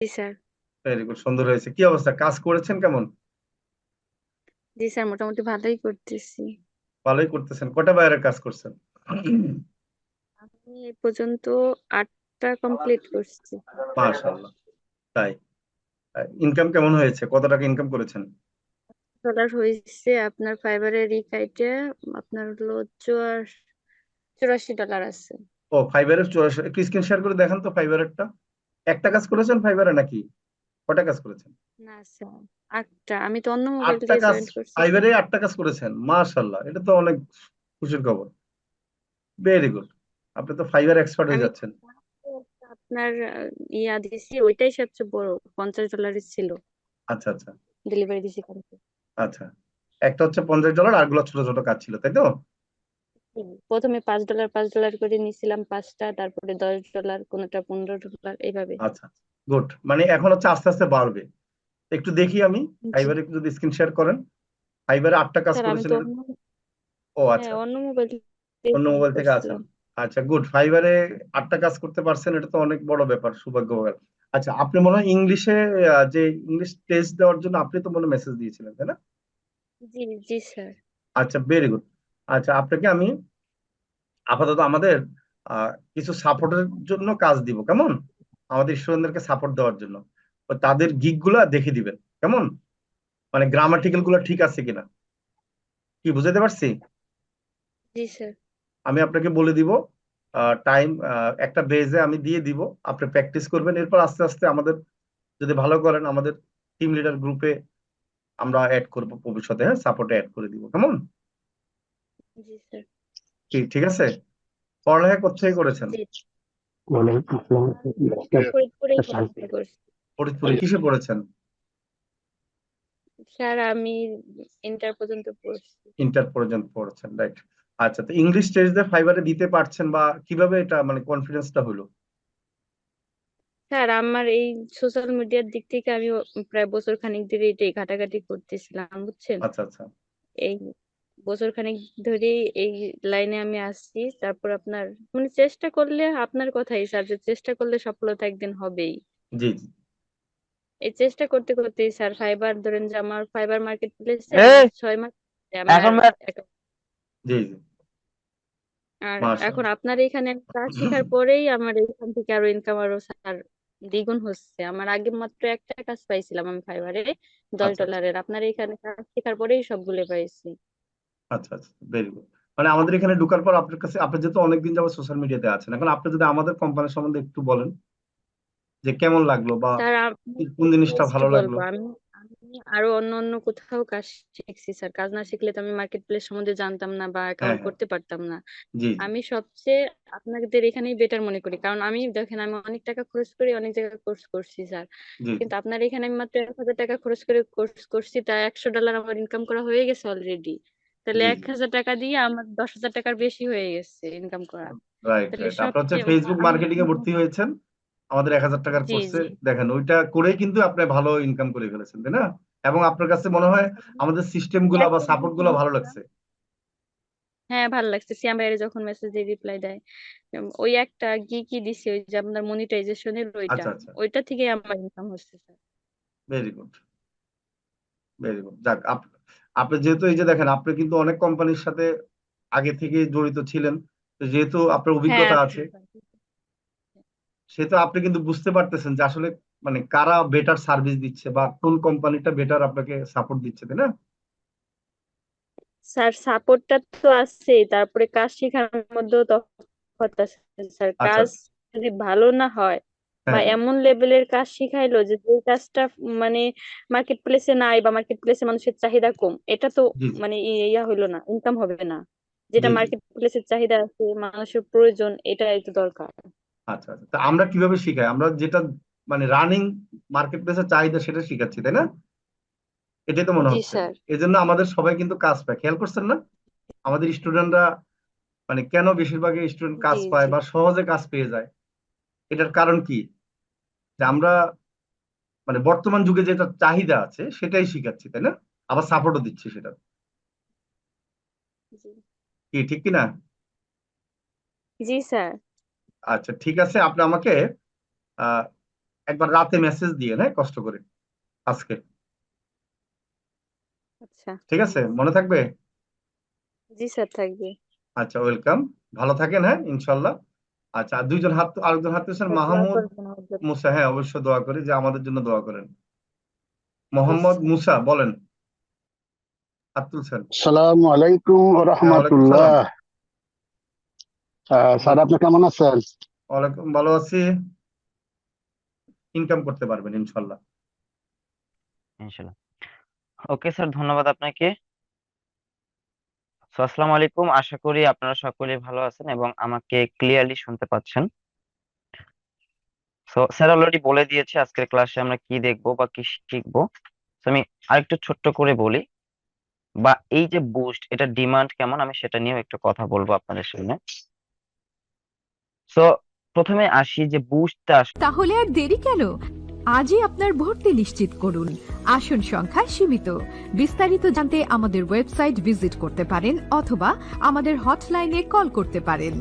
জি sir. Very good, সুন্দর হয়েছে। কি অবস্থা, কাজ করেছেন কেমন? জি স্যার, মোটামুটি ভালোই করতেছি। ভালোই করতেছেন। কটা বাইরের কাজ করছেন? আমি এই পর্যন্ত 8টা কমপ্লিট করছি। মাশাআল্লাহ। তাই? ইনকাম কেমন হয়েছে, কত টাকা ইনকাম করেছেন? ডলার হয়েছে আপনার ফাইবারের রিকাইটে। আপনার হলো 84 ডলার আছে। ও, ফাইবারের 84। একটু স্ক্রিন শেয়ার করে দেখান তো ফাইবারেরটা। একটা কাজ করেছেন ফাইবারে নাকি কটা কাজ করেছেন? না স্যার, 8টা। আমি তো অন্য মোবাইল আটটা দিয়ে কাজ? জয়েন করছি স্যার। ফাইবারে আটটা কাজ করেছেন, মাশাআল্লাহ, এটা তো অনেক খুশির খবর। Very good. আপনি তো ফাইবার এক্সপার্ট হয়ে আমি যাচ্ছেন। আপনার ইয়া দিছি, ওইটাই সবচেয়ে বড়। 50 ডলারের ছিল। আচ্ছা আচ্ছা। ডেলিভারি দিছি কালকে। আচ্ছা, একটা হচ্ছে $50, আরগুলো ছোট ছোট কাজ ছিল, তাই তো? প্রথমে $5 $5 করে নিছিলাম 5টা, তারপরে $10, কোনটা $15, এইভাবে। আচ্ছা, গুড। মানে এখন হচ্ছে আস্তে আস্তে বাড়বে। একটু দেখি আমি, জি ফাইবারে একটু যদি স্ক্রিন শেয়ার করেন। ফাইবারে আটটা কাজ স্যার, আমি করেছেন তো এটা? ও হ্যাঁ, আচ্ছা, অন্য মোবাইল দিয়ে অন্য জয়েন মোবাইল থেকে আছেন। করছিলাম। আচ্ছা, গুড। ফাইবারে আটটা কাজ করতে পারছেন, এটা তো অনেক বড় ব্যাপার, সৌভাগ্য ব্যাপার। আচ্ছা, আপনি মনে হয় ইংলিশে, যে ইংলিশ টেস্ট দেওয়ার জন্য আপনি তো মনে মেসেজ দিয়েছিলেন, তাই না? জি জি স্যার। আচ্ছা, ভেরি গুড। আচ্ছা, আপনাকে আমি আপাতত আমাদের কিছু সাপোর্টের জন্য কাজ দিব, কেমন? আমাদের স্টুডেন্টদেরকে সাপোর্ট দেওয়ার জন্য। তো তাদের গিগ গুলা দেখে দিবেন, কেমন? মানে গ্রামাটিক্যাল গুলা ঠিক আছে কিনা, কি বুঝাতে পারছি? জি স্যার। আমি আপনাকে বলে দিব টাইম, একটা বেজে আমি দিয়ে দিব। আপনি প্র্যাকটিস করবেন, এরপর আস্তে আস্তে আমাদের, যদি ভালো করেন, আমাদের টিম লিডার গ্রুপে আমরা অ্যাড করব ভবিষ্যতে। হ্যাঁ, সাপোর্টে অ্যাড করে দিব, কেমন? জি স্যার। ঠিক ঠিক আছে। পড়ালেখা কোথায় করেছেন? জি। ওয়ালাইকুম আসসালাম। স্যার, ফরিদপুরেই পড়াশোনা করছি। ফরিদপুরে কিসে পড়েছেন? স্যার, আমি ইন্টার পর্যন্ত পড়ছি। ইন্টার পর্যন্ত পড়েছেন, রাইট। আচ্ছা, তো ইংলিশ টেস্ট দিয়ে ফাইবারে দিতে পারছেন, বা কিভাবে এটা মানে কনফিডেন্সটা হলো? স্যার, আমার এই সোশ্যাল মিডিয়ার দিক থেকে আমি প্রায় বছর খানিক ধরে এটাই ঘাটাঘাটি করতেছিলাম, বুঝছেন। আচ্ছা আচ্ছা। এই বছর খানিক ধরে এই লাইনে আমি আসছি। তারপর আপনার মানে চেষ্টা করলে, আপনার কথাই স্যার, যে চেষ্টা করলে সফলতা একদিন হবেই। জি জি। এই চেষ্টা করতে করতে স্যার, ফাইবার ধরেন যে আমার ফাইবার মার্কেট প্লেসে এই আমার 6 মাস আমার এখন জি জি। আর এখন মাশাআল্লাহ। আপনার এখানে আমি কাজ শেখার পরেই আমার এখান থেকে আরো ইনকাম আরো স্যার দ্বিগুণ হচ্ছে। আমার আগে মাত্র একটা কাজ পাইছিলাম আমি ফাইবারে, দশ আচ্ছা আচ্ছা। ডলারের আপনার এখানে কাজ শেখার পরেই সবগুলো পাইছি। আচ্ছা আচ্ছা, ভেরি গুড। মানে আমাদের এখানে ঢোকার পর আপনার কাছে, আপনি যেহেতু অনেকদিন যাবত সোশ্যাল মিডিয়াতে আছেন, এখন আপনি যদি আমাদের কোম্পানির সম্বন্ধে একটু বলেন, যে কেমন লাগলো, বা স্যার, আমি কোন জিনিসটা জাস্ট ভালো লাগলো। বলবো, আমি আমি আরো অন্য অন্য কোথাও কাজ শিখছি স্যার। কাজ না শিখলে তো আমি মার্কেট প্লেস সম্বন্ধে জানতাম না বা হ্যাঁ অ্যাকাউন্ট হ্যাঁ। করতে পারতাম না। জি জি। আমি সবচেয়ে আপনাদের এখানেই বেটার মনে করি, কারণ আমি দেখেন আমি অনেক টাকা খরচ করে অনেক জায়গায় কোর্স করছি স্যার। জি জি। কিন্তু আপনার এখানে আমি মাত্র 1,000 টাকা খরচ করে কোর্স করছি, তাই $100 আমার ইনকাম করা হয়ে গেছে অলরেডি। তাহলে জি জি। 1,000 টাকা দিয়ে আমার 10,000 টাকার বেশি হয়ে গেছে ইনকাম করা। রাইট তাহলে রাইট। আপনার হচ্ছে সবচেয়ে ফেসবুক আমি মার্কেটিং এ ভর্তি হয়েছেন আমাদের 1,000 টাকার জি কোর্সে। জি দেখেন, ওইটা করেই কিন্তু আপনি ভালো ইনকাম করে ফেলেছেন, তাই না? এবং আপনার কাছে মনে হয় আমাদের সিস্টেম গুলা বা একটা সাপোর্ট group গুলা ভালো নিয়েছিলাম। লাগছে। হ্যাঁ, ভালো লাগছে। সিয়াম ভাইয়ের যখন মেসেজ দিয়ে রিপ্লাই দেয়, ওই একটা কি দিছে, ওই যে আপনার মনিটাইজেশনের ওইটা, আচ্ছা আচ্ছা। ওইটা থেকে আমার ইনকাম হচ্ছে sir. Very good, very good. যাক, আপনি যেহেতু এই যে দেখেন, আপনি কিন্তু অনেক কোম্পানির সাথে আগে থেকে জড়িত ছিলেন, তো যেহেতু আপনার হ্যাঁ অভিজ্ঞতা আপু, আছে, সেহেতু আপনি কিন্তু বুঝতে পারতেছেন যে আসলে মানে কারা বেটার সার্ভিস দিচ্ছে, বা কোন কোম্পানিটা বেটার আপনাকে সাপোর্ট দিচ্ছে, তাই না? স্যার সাপোর্টটা তো আছে, তারপরে কাজ শেখার মধ্যেও তফাৎ আছে স্যার। আচ্ছা কাজ আচ্ছা। যদি ভালো না হয় বা হ্যাঁ হ্যাঁ। এমন লেভেলের কাজ শিখাইলো যে যে কাজটা মানে মার্কেট প্লেসে নাই বা মার্কেট প্লেসে মানুষের চাহিদা কম, এটা তো জি জি। মানে ইয়া হইলো না, ইনকাম হবে না। যেটা জি জি। মার্কেট প্লেসের চাহিদা আছে, মানুষের প্রয়োজন, এটাই তো দরকার। আচ্ছা আচ্ছা, তা আমরা কিভাবে শিখাই? আমরা যেটা মানে রানিং মার্কেট প্লেসের চাহিদা সেটা শিখাচ্ছি, তাই না? এটাই তো মনে জি হচ্ছে। স্যার। এই জন্য আমাদের সবাই কিন্তু কাজ পায়, খেয়াল করছেন না? আমাদের স্টুডেন্টরা মানে কেন বেশিরভাগই স্টুডেন্ট কাজ জি পায় জি বা সহজে কাজ পেয়ে যায়, এটার কারণ কি? যে আমরা মানে বর্তমান যুগে যেটা চাহিদা আছে সেটাই শিখাচ্ছি, তাই না? আবার সাপোর্টও দিচ্ছি সেটা। জি কি ঠিক কিনা? জি স্যার। আচ্ছা, ঠিক আছে। আপনি আমাকে আহ একবার রাতে মেসেজ দিয়ে, হ্যাঁ, কষ্ট করে আজকে। আচ্ছা, ঠিক আছে, মনে থাকবে? জি স্যার, থাকবে। আচ্ছা, ওয়েলকাম। ভালো থাকেন, হ্যাঁ, ইনশাল্লাহ। আচ্ছা, আর দুইজন হাত, আরেকজন হাত তুলছেন, স্যার দোয়া মাহমুদ করবেন আমার জন্য। মুসা। হ্যাঁ, অবশ্যই দোয়া করি যে আমাদের জন্য দোয়া করেন। জি মোহাম্মদ স্যার। মুসা বলেন, হাত তুলছেন। আসসালামু আলাইকুম ওয়া হ্যাঁ, ওয়ালাইকুম সালাম। রাহমাতুল্লাহ। স্যার আপনি কেমন আছেন? ওয়ালাইকুম, ভালো আছি। ইনকাম করতে পারবেন ইনশাল্লাহ। ইনশাল্লাহ। ওকে স্যার, ধন্যবাদ আপনাকে। সো আসসালামু আলাইকুম, আশা করি আপনারা সকলেই ভালো আছেন এবং আমাকে ক্লিয়ারলি শুনতে পাচ্ছেন। সো স্যার অলরেডি বলে দিয়েছে আজকের ক্লাসে আমরা কি দেখবো বা কি শিখবো। তো আমি আরেকটু ছোট্ট করে বলি, বা এই যে বুস্ট, এটা ডিমান্ড কেমন, আমি সেটা নিয়েও একটু কথা বলবো আপনাদের সামনে। সো প্রথমে আসি যে বুস্টটা তাহলে আর দেরি কেন? আজই আপনার ভর্তি নিশ্চিত করুন। আসন সংখ্যা সীমিত। বিস্তারিত জানতে আমাদের ওয়েবসাইট ভিজিট করতে পারেন অথবা আমাদের হটলাইনে কল করতে পারেন।